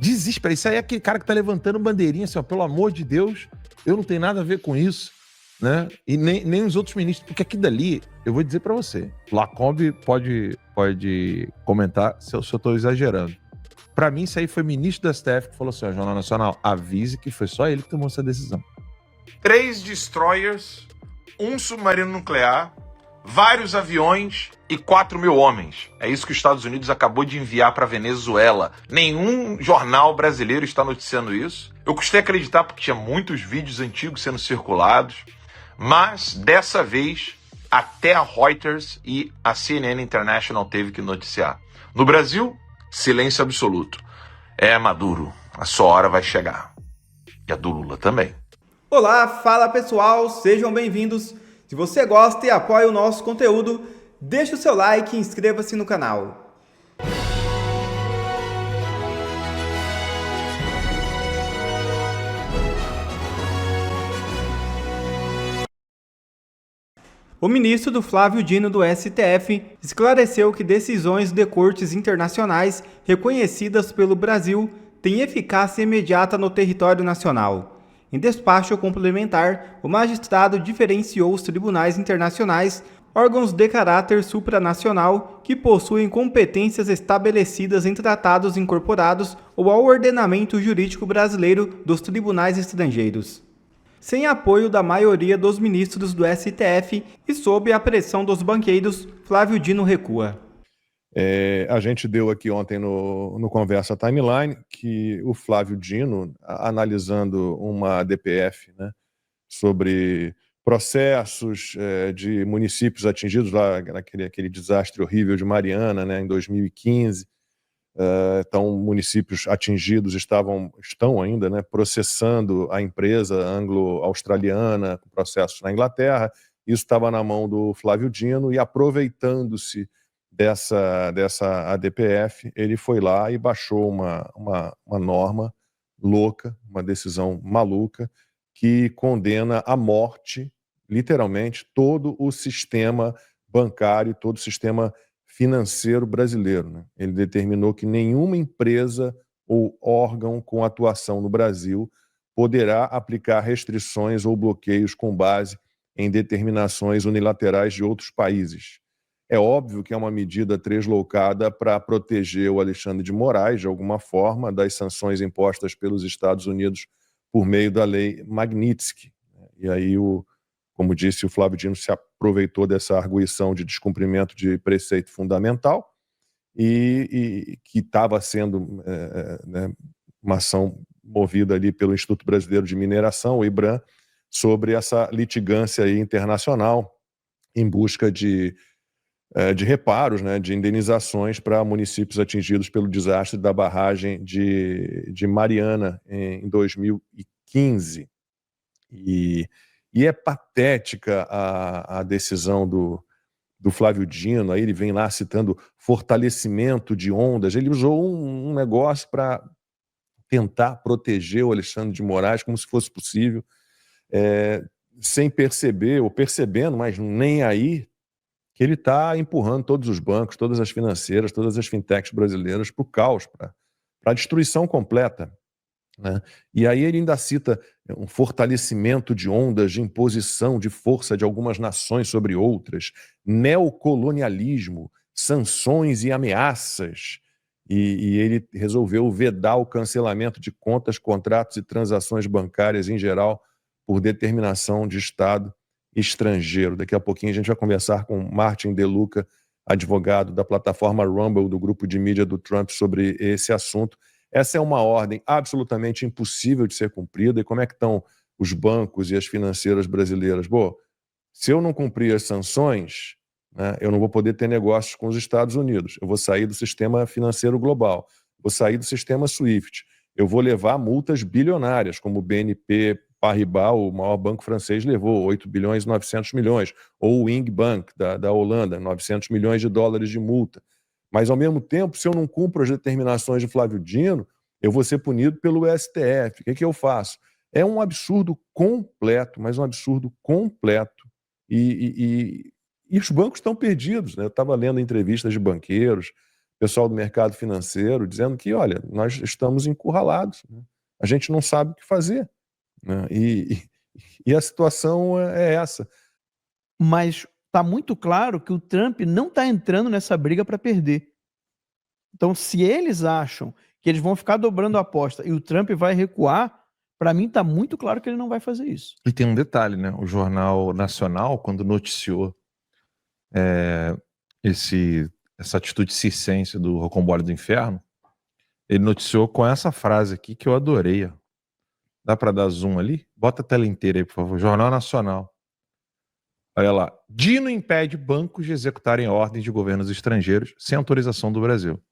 Desespera. Isso aí é aquele cara que tá levantando bandeirinha, assim, ó, pelo amor de Deus, eu não tenho nada a ver com isso, né? E nem os outros ministros, porque aqui dali, eu vou dizer pra você, Lacombe pode comentar se eu tô exagerando. Pra mim, isso aí foi ministro da STF que falou assim, ó, Jornal Nacional, avise que foi só ele que tomou essa decisão. 3 destroyers, um submarino nuclear, vários aviões e 4 mil homens. É isso que os Estados Unidos acabou de enviar para Venezuela. Nenhum jornal brasileiro está noticiando isso. Eu custei acreditar porque tinha muitos vídeos antigos sendo circulados, mas dessa vez até a Reuters e a CNN International teve que noticiar. No Brasil, silêncio absoluto. É, Maduro, a sua hora vai chegar. E a do Lula também. Olá, fala pessoal, sejam bem-vindos. Se você gosta e apoia o nosso conteúdo, deixe o seu like e inscreva-se no canal. O ministro do Flávio Dino do STF esclareceu que decisões de cortes internacionais reconhecidas pelo Brasil têm eficácia imediata no território nacional. Em despacho complementar, o magistrado diferenciou os tribunais internacionais, órgãos de caráter supranacional que possuem competências estabelecidas em tratados incorporados ou ao ordenamento jurídico brasileiro dos tribunais estrangeiros. Sem apoio da maioria dos ministros do STF e sob a pressão dos banqueiros, Flávio Dino recua. A gente deu aqui ontem no Conversa Timeline que o Flávio Dino, analisando uma DPF, né, sobre processos de municípios atingidos lá naquele desastre horrível de Mariana, né, em 2015, então municípios atingidos estão ainda, né, processando a empresa anglo-australiana, com processos na Inglaterra. Isso estava na mão do Flávio Dino e, aproveitando-se dessa ADPF, ele foi lá e baixou uma norma louca, uma decisão maluca, que condena à morte, literalmente, todo o sistema bancário, todo o sistema financeiro brasileiro, né? Ele determinou que nenhuma empresa ou órgão com atuação no Brasil poderá aplicar restrições ou bloqueios com base em determinações unilaterais de outros países. É óbvio que é uma medida translocada para proteger o Alexandre de Moraes, de alguma forma, das sanções impostas pelos Estados Unidos por meio da lei Magnitsky. E aí, como disse, o Flávio Dino se aproveitou dessa arguição de descumprimento de preceito fundamental e que estava sendo né, uma ação movida ali pelo Instituto Brasileiro de Mineração, o IBRAM, sobre essa litigância aí internacional em busca de reparos, né, de indenizações para municípios atingidos pelo desastre da barragem de Mariana em 2015. E é patética a decisão do Flávio Dino. Aí ele vem lá citando fortalecimento de ondas. Ele usou um negócio para tentar proteger o Alexandre de Moraes como se fosse possível, sem perceber, ou percebendo, mas nem aí, que ele está empurrando todos os bancos, todas as financeiras, todas as fintechs brasileiras para o caos, para a destruição completa, né? E aí ele ainda cita um fortalecimento de ondas de imposição de força de algumas nações sobre outras, neocolonialismo, sanções e ameaças. E ele resolveu vedar o cancelamento de contas, contratos e transações bancárias em geral por determinação de Estado estrangeiro. Daqui a pouquinho a gente vai conversar com Martin De Luca, advogado da plataforma Rumble, do grupo de mídia do Trump, sobre esse assunto. Essa é uma ordem absolutamente impossível de ser cumprida. E como é que estão os bancos e as financeiras brasileiras? Bom, se eu não cumprir as sanções, né, eu não vou poder ter negócios com os Estados Unidos. Eu vou sair do sistema financeiro global, vou sair do sistema SWIFT. Eu vou levar multas bilionárias, como o BNP Paribas, o maior banco francês, levou 8 bilhões e 900 milhões, ou o Wing Bank, da Holanda, 900 milhões de dólares de multa. Mas, ao mesmo tempo, se eu não cumpro as determinações de Flávio Dino, eu vou ser punido pelo STF. O que eu faço? É um absurdo completo, mas um absurdo completo. E os bancos estão perdidos, né? Eu estava lendo entrevistas de banqueiros, o pessoal do mercado financeiro, dizendo que, olha, nós estamos encurralados, né? A gente não sabe o que fazer, né? E a situação é essa. Mas está muito claro que o Trump não está entrando nessa briga para perder. Então, se eles acham que eles vão ficar dobrando a aposta e o Trump vai recuar, para mim está muito claro que ele não vai fazer isso. E tem um detalhe, né? O Jornal Nacional, quando noticiou essa atitude circense do Rocambole do Inferno, ele noticiou com essa frase aqui que eu adorei. Ó. Dá para dar zoom ali? Bota a tela inteira aí, por favor. Jornal Nacional. Olha lá. Dino impede bancos de executarem ordens de governos estrangeiros sem autorização do Brasil.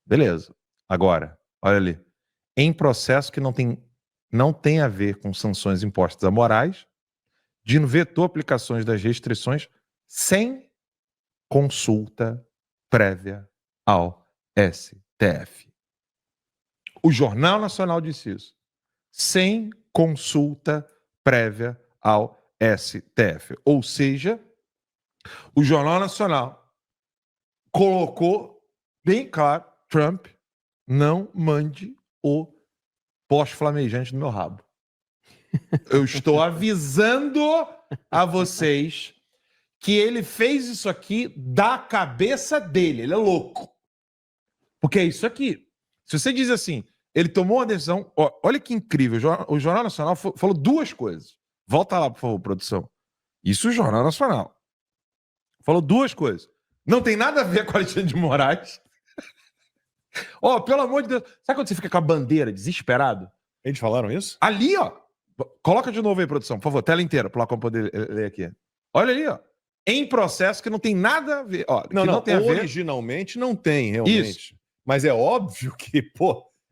Beleza. Agora, olha ali. Em processo que não tem a ver com sanções impostas a Moraes, Dino vetou aplicações das restrições sem consulta prévia ao STF. O Jornal Nacional disse isso. Sem consulta prévia ao STF. Ou seja, o Jornal Nacional colocou bem claro, Trump, não mande o poste flamejante no meu rabo. Eu estou avisando a vocês que ele fez isso aqui da cabeça dele. Ele é louco. Porque é isso aqui. Se você diz assim, ele tomou uma decisão... olha que incrível. O Jornal Nacional falou duas coisas. Volta lá, por favor, produção. Isso o Jornal Nacional. Falou duas coisas. Não tem nada a ver com Alexandre de Moraes. Pelo amor de Deus. Sabe quando você fica com a bandeira, desesperado? Eles falaram isso? Ali, ó. Coloca de novo aí, produção, por favor. Tela inteira, para eu poder ler aqui. Olha ali, ó. Em processo que não tem nada a ver. Não tem a ver. Originalmente não tem, realmente. Isso. Mas é óbvio que,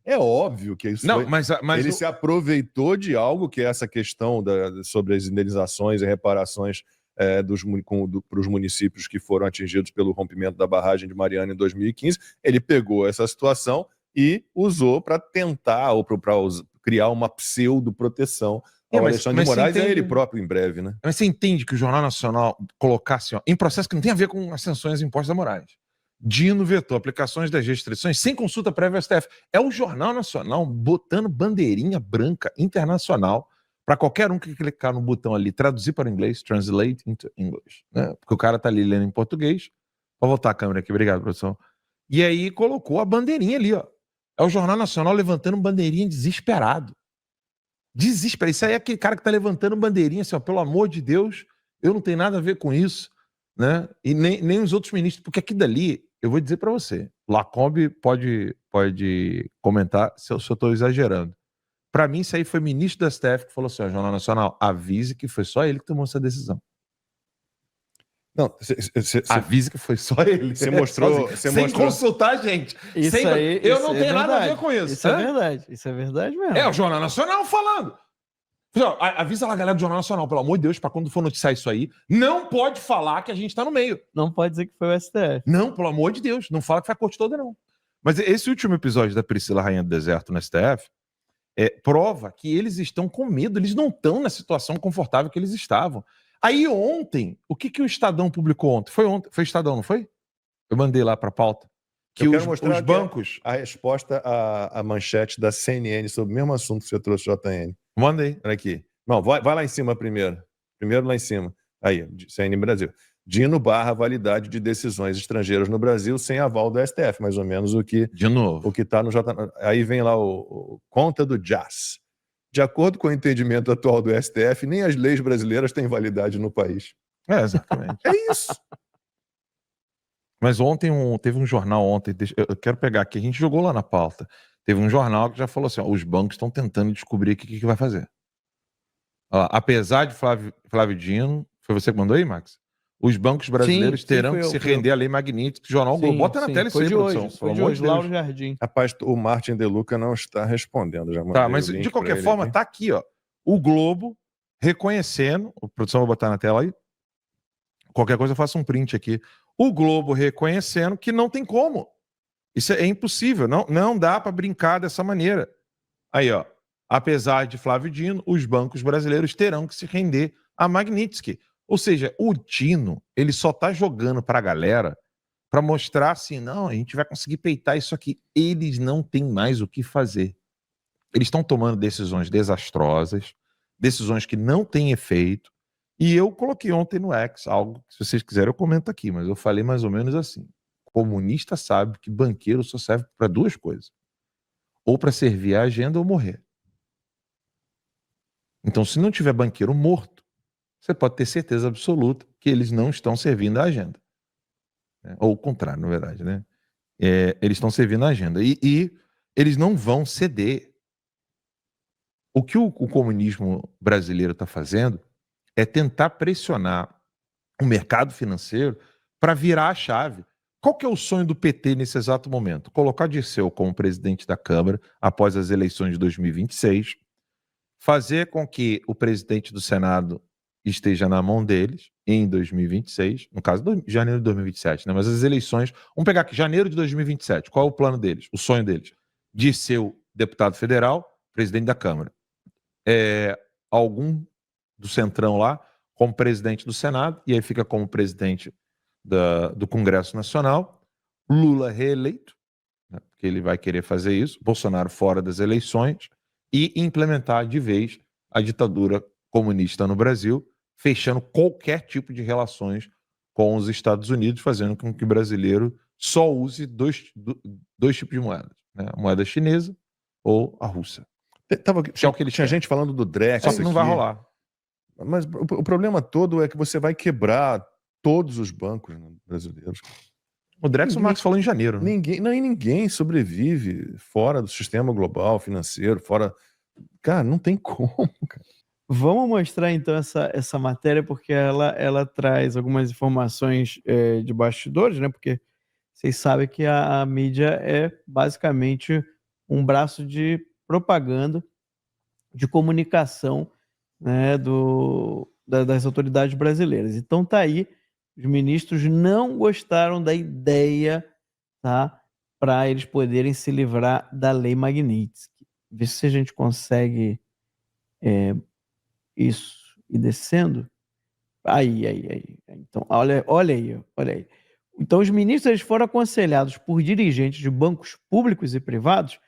é óbvio que isso não, foi... mas ele se aproveitou de algo que é essa questão sobre as indenizações e reparações para os municípios que foram atingidos pelo rompimento da barragem de Mariana em 2015. Ele pegou essa situação e usou para tentar ou para criar uma pseudo-proteção ao Alexandre de Moraes e a ele próprio em breve, né? Mas você entende que o Jornal Nacional colocasse em processo que não tem a ver com as sanções impostas a Moraes. Dino vetou aplicações das restrições sem consulta prévia ao STF. É o Jornal Nacional botando bandeirinha branca internacional para qualquer um que clicar no botão ali, traduzir para o inglês, translate into English. Né? Porque o cara tá ali lendo em português. Vou voltar a câmera aqui, obrigado, produção. E aí colocou a bandeirinha ali, ó. É o Jornal Nacional levantando bandeirinha desesperado. Desesperado. Isso aí é aquele cara que tá levantando bandeirinha assim, ó, pelo amor de Deus, eu não tenho nada a ver com isso, né? E nem os outros ministros, porque aqui dali, eu vou dizer para você, Lacombe pode comentar se eu estou exagerando. Para mim, isso aí foi ministro da STF que falou assim, ó, Jornal Nacional, avise que foi só ele que tomou essa decisão. Não, avise que foi só ele. Você mostrou... Sem consultar a gente. Isso aí, eu não tenho nada a ver com isso. Isso é verdade. Isso é verdade mesmo. É o Jornal Nacional falando. Avisa lá a galera do Jornal Nacional, pelo amor de Deus, para quando for noticiar isso aí, não pode falar que a gente tá no meio. Não pode dizer que foi o STF. Não, pelo amor de Deus, não fala que foi a corte toda, não. Mas esse último episódio da Priscila Rainha do Deserto no STF prova que eles estão com medo, eles não estão na situação confortável que eles estavam. Aí ontem, o que o Estadão publicou ontem? Foi o Estadão, não foi? Eu mandei lá para a pauta. Que eu quero mostrar os bancos... a resposta à manchete da CNN sobre o mesmo assunto que você trouxe, JN. Manda aí. Olha aqui. Não, vai lá em cima primeiro. Primeiro lá em cima. Aí, CNN Brasil. Dino barra validade de decisões estrangeiras no Brasil sem aval do STF, mais ou menos o que... De novo. O que está no JN. Aí vem lá o conta do Jazz. De acordo com o entendimento atual do STF, nem as leis brasileiras têm validade no país. Exatamente. É isso. Mas ontem, teve um jornal ontem, eu quero pegar aqui, a gente jogou lá na pauta. Teve um jornal que já falou assim, ó, os bancos estão tentando descobrir o que vai fazer. Ó, apesar de Flávio Dino, foi você que mandou aí, Max? Os bancos brasileiros terão que se render à lei Magnitsky, Jornal Globo. Bota na tela isso aí, produção. Foi de hoje, Lauro Jardim. Rapaz, o Martin De Luca não está respondendo. Já tá, mas de qualquer forma, tá aqui, ó. O Globo reconhecendo, a produção vai botar na tela aí, qualquer coisa eu faço um print aqui. O Globo reconhecendo que não tem como. Isso é impossível, não dá para brincar dessa maneira. Aí, ó, apesar de Flávio Dino, os bancos brasileiros terão que se render a Magnitsky. Ou seja, o Dino, ele só tá jogando para a galera para mostrar assim, não, a gente vai conseguir peitar isso aqui. Eles não têm mais o que fazer. Eles estão tomando decisões desastrosas, decisões que não têm efeito. E eu coloquei ontem no X algo que, se vocês quiserem, eu comento aqui, mas eu falei mais ou menos assim: comunista sabe que banqueiro só serve para duas coisas: ou para servir a agenda ou morrer. Então, se não tiver banqueiro morto, você pode ter certeza absoluta que eles não estão servindo a agenda. Ou o contrário, na verdade, né? Eles estão servindo a agenda. E eles não vão ceder. O que o comunismo brasileiro está fazendo é tentar pressionar o mercado financeiro para virar a chave. Qual que é o sonho do PT nesse exato momento? Colocar Dirceu como presidente da Câmara após as eleições de 2026, fazer com que o presidente do Senado esteja na mão deles em 2026, no caso de janeiro de 2027, né? Mas as eleições, vamos pegar aqui, janeiro de 2027, qual é o plano deles, o sonho deles? Dirceu, deputado federal, presidente da Câmara. Algum do Centrão lá como presidente do Senado, e aí fica como presidente do Congresso Nacional, Lula reeleito, né, porque ele vai querer fazer isso, Bolsonaro fora das eleições, e implementar de vez a ditadura comunista no Brasil, fechando qualquer tipo de relações com os Estados Unidos, fazendo com que o brasileiro só use dois tipos de moedas, né? A moeda chinesa ou a russa. Tinha gente falando do Drex. Só que não vai rolar. Mas o problema todo é que você vai quebrar todos os bancos brasileiros. O Drex, o Marcos falou em janeiro. Né? Ninguém sobrevive fora do sistema global financeiro, fora... Cara, não tem como, cara. Vamos mostrar então essa matéria, porque ela traz algumas informações de bastidores, né? Porque vocês sabem que a mídia é basicamente um braço de propaganda, de comunicação, né, das autoridades brasileiras. Então tá aí, os ministros não gostaram da ideia, tá, para eles poderem se livrar da lei Magnitsky. Vê se a gente consegue isso e descendo. Aí. Então, olha aí. Então, os ministros eles foram aconselhados por dirigentes de bancos públicos e privados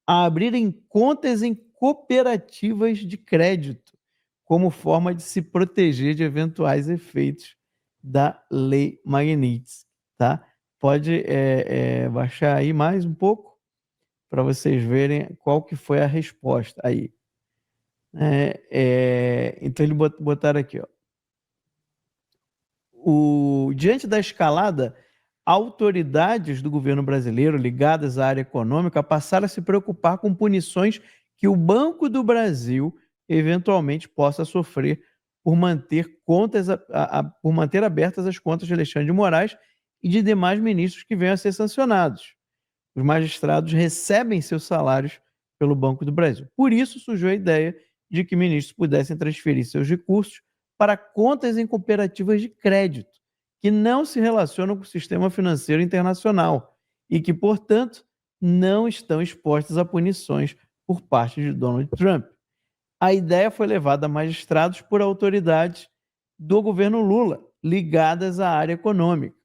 a abrirem contas em cooperativas de crédito, como forma de se proteger de eventuais efeitos da lei Magnitsky, tá? Pode baixar aí mais um pouco para vocês verem qual que foi a resposta aí. Então eles botaram aqui, ó. Diante da escalada, autoridades do governo brasileiro ligadas à área econômica passaram a se preocupar com punições que o Banco do Brasil eventualmente possa sofrer por manter abertas as contas de Alexandre de Moraes e de demais ministros que venham a ser sancionados. Os magistrados recebem seus salários pelo Banco do Brasil. Por isso surgiu a ideia de que ministros pudessem transferir seus recursos para contas em cooperativas de crédito, que não se relacionam com o sistema financeiro internacional e que, portanto, não estão expostas a punições por parte de Donald Trump. A ideia foi levada a magistrados por autoridades do governo Lula, ligadas à área econômica.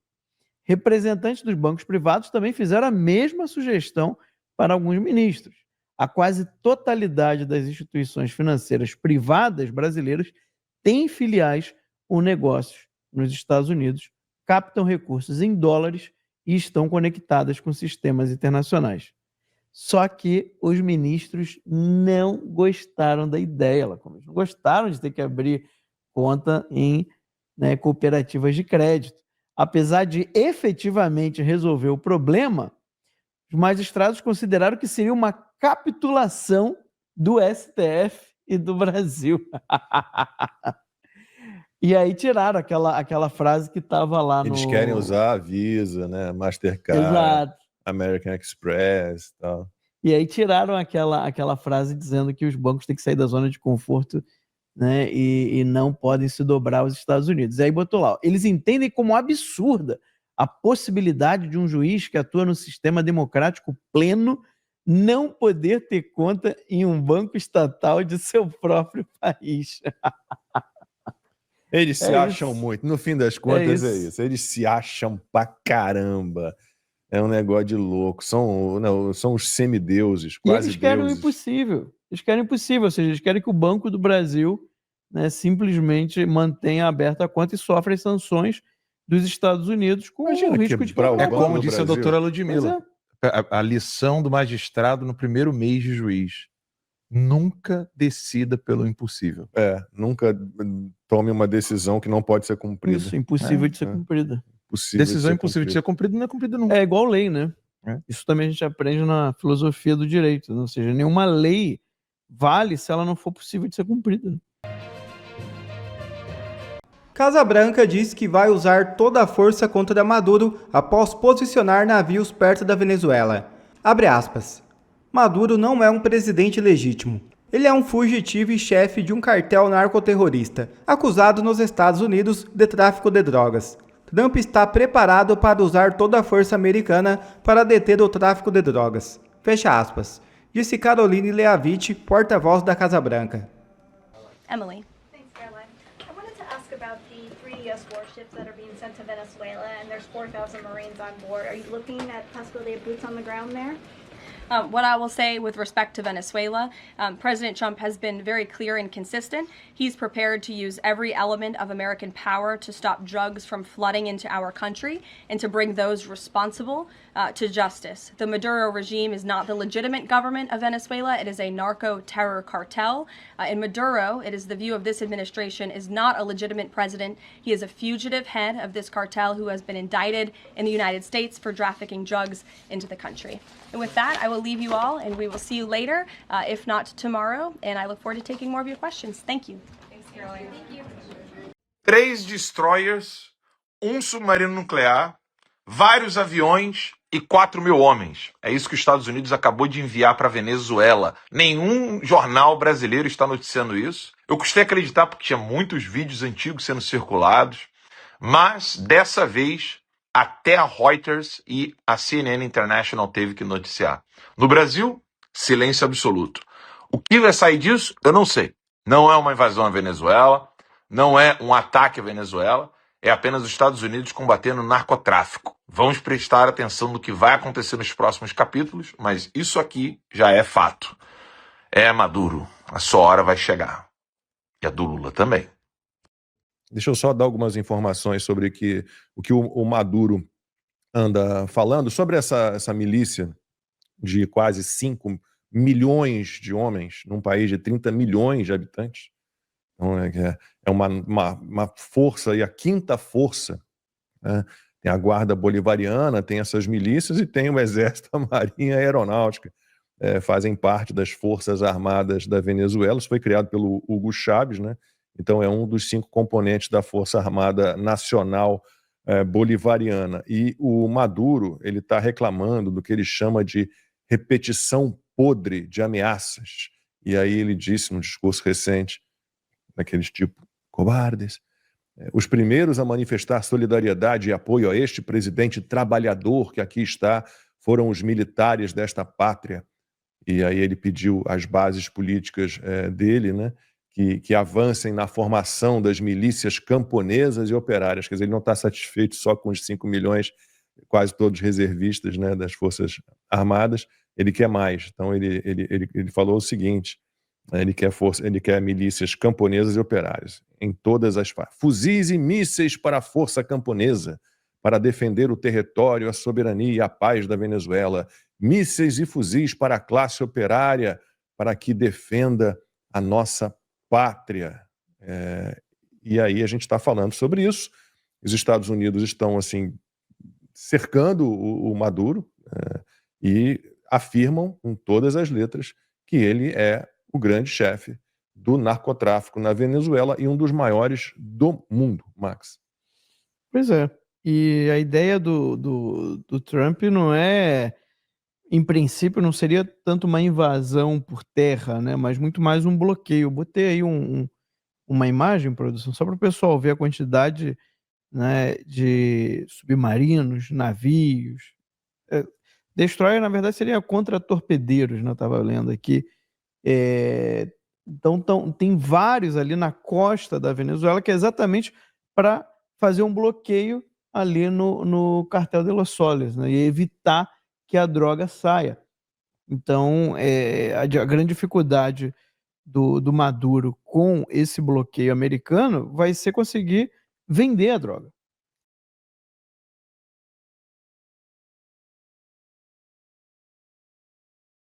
Representantes dos bancos privados também fizeram a mesma sugestão para alguns ministros. A quase totalidade das instituições financeiras privadas brasileiras tem filiais ou negócios nos Estados Unidos, captam recursos em dólares e estão conectadas com sistemas internacionais. Só que os ministros não gostaram da ideia, não gostaram de ter que abrir conta em cooperativas de crédito. Apesar de efetivamente resolver o problema, os magistrados consideraram que seria uma capitulação do STF e do Brasil. E aí tiraram aquela frase que estava lá Eles querem usar a Visa, né? Mastercard, Exato. American Express e tal. E aí tiraram aquela frase dizendo que os bancos têm que sair da zona de conforto, né? E não podem se dobrar aos Estados Unidos. E aí botou lá, eles entendem como absurda a possibilidade de um juiz que atua no sistema democrático pleno não poder ter conta em um banco estatal de seu próprio país. Eles se É acham isso. muito. No fim das contas, é isso. isso. Eles se acham pra caramba. É um negócio de louco. São os semideuses, E quase eles querem o deuses. impossível. Eles querem o impossível, ou seja, eles querem que o Banco do Brasil, né, simplesmente mantenha aberta a conta e sofra as sanções dos Estados Unidos com Imagina o risco de quebrar o quebrar. É Banco como do disse a Brasil. doutora Pois Ludmilla. é. A lição do magistrado no primeiro mês de juiz. Nunca decida pelo impossível. Nunca tome uma decisão que não pode ser cumprida. Isso, impossível de ser É. cumprida. Possível Decisão de ser impossível de cumprida. ser cumprida não é cumprida nunca. É igual lei, né? É. Isso também a gente aprende na filosofia do direito, né? Ou seja, nenhuma lei vale se ela não for possível de ser cumprida. Casa Branca diz que vai usar toda a força contra Maduro após posicionar navios perto da Venezuela. Abre aspas. Maduro não é um presidente legítimo. Ele é um fugitivo e chefe de um cartel narcoterrorista, acusado nos Estados Unidos de tráfico de drogas. Trump está preparado para usar toda a força americana para deter o tráfico de drogas. Fecha aspas. Disse Caroline Leavitt, porta-voz da Casa Branca. Emily. Thanks, Caroline. I wanted to ask about the 3 U.S. warships that are being sent to Venezuela, and there's 4,000 Marines on board. Are you looking at possibility of boots on the ground there? What I will say with respect to Venezuela, President Trump has been very clear and consistent. He's prepared to use every element of American power to stop drugs from flooding into our country and to bring those responsible to justice. The Maduro regime is not the legitimate government of Venezuela. It is a narco-terror cartel. In Maduro, it is the view of this administration, is not a legitimate president. He is a fugitive head of this cartel who has been indicted in the United States for trafficking drugs into the country. And with that, I will leave you all, and we will see you later, if not tomorrow. And I look forward to taking more of your questions. Thank you. Thanks, Caroline. Thank you. 3 destroyers, um submarino nuclear, vários aviões e 4.000 homens. É isso que os Estados Unidos acabou de enviar para a Venezuela. Nenhum jornal brasileiro está noticiando isso. Eu custei acreditar porque tinha muitos vídeos antigos sendo circulados, mas dessa vez até a Reuters e a CNN International teve que noticiar. No Brasil, silêncio absoluto. O que vai sair disso, eu não sei. Não é uma invasão à Venezuela, não é um ataque à Venezuela, é apenas os Estados Unidos combatendo o narcotráfico. Vamos prestar atenção no que vai acontecer nos próximos capítulos, mas isso aqui já é fato. É Maduro, a sua hora vai chegar. E a do Lula também. Deixa eu só dar algumas informações sobre o que o Maduro anda falando, sobre essa milícia de quase 5 milhões de homens num país de 30 milhões de habitantes. Então, é uma força, e a quinta força, né? Tem a Guarda Bolivariana, tem essas milícias e tem o Exército, a Marinha e a Aeronáutica. Fazem parte das Forças Armadas da Venezuela. Isso foi criado pelo Hugo Chávez, né? Então é um dos 5 componentes da Força Armada Nacional Bolivariana. E o Maduro, ele está reclamando do que ele chama de repetição podre de ameaças. E aí ele disse num discurso recente, daqueles tipo cobardes, os primeiros a manifestar solidariedade e apoio a este presidente trabalhador que aqui está foram os militares desta pátria. E aí ele pediu às bases políticas dele, né, que avancem na formação das milícias camponesas e operárias. Quer dizer, ele não está satisfeito só com os 5 milhões, quase todos reservistas, né, das Forças Armadas, ele quer mais. Então ele falou o seguinte, ele quer milícias camponesas e operárias, em todas as partes. Fuzis e mísseis para a força camponesa, para defender o território, a soberania e a paz da Venezuela. Mísseis e fuzis para a classe operária, para que defenda a nossa pátria. E aí a gente está falando sobre isso. Os Estados Unidos estão assim cercando o Maduro e afirmam com todas as letras que ele é o grande chefe do narcotráfico na Venezuela e um dos maiores do mundo, Max. Pois é. E a ideia do Trump não é, em princípio, não seria tanto uma invasão por terra, né? Mas muito mais um bloqueio. Eu botei aí uma imagem, produção, só para o pessoal ver a quantidade, né, de submarinos, navios. Destroyer, na verdade, seria contra torpedeiros, né? Eu estava lendo aqui. Então tem vários ali na costa da Venezuela que é exatamente para fazer um bloqueio ali no cartel de Los Soles, né, e evitar que a droga saia. Então, a grande dificuldade do Maduro com esse bloqueio americano vai ser conseguir vender a droga.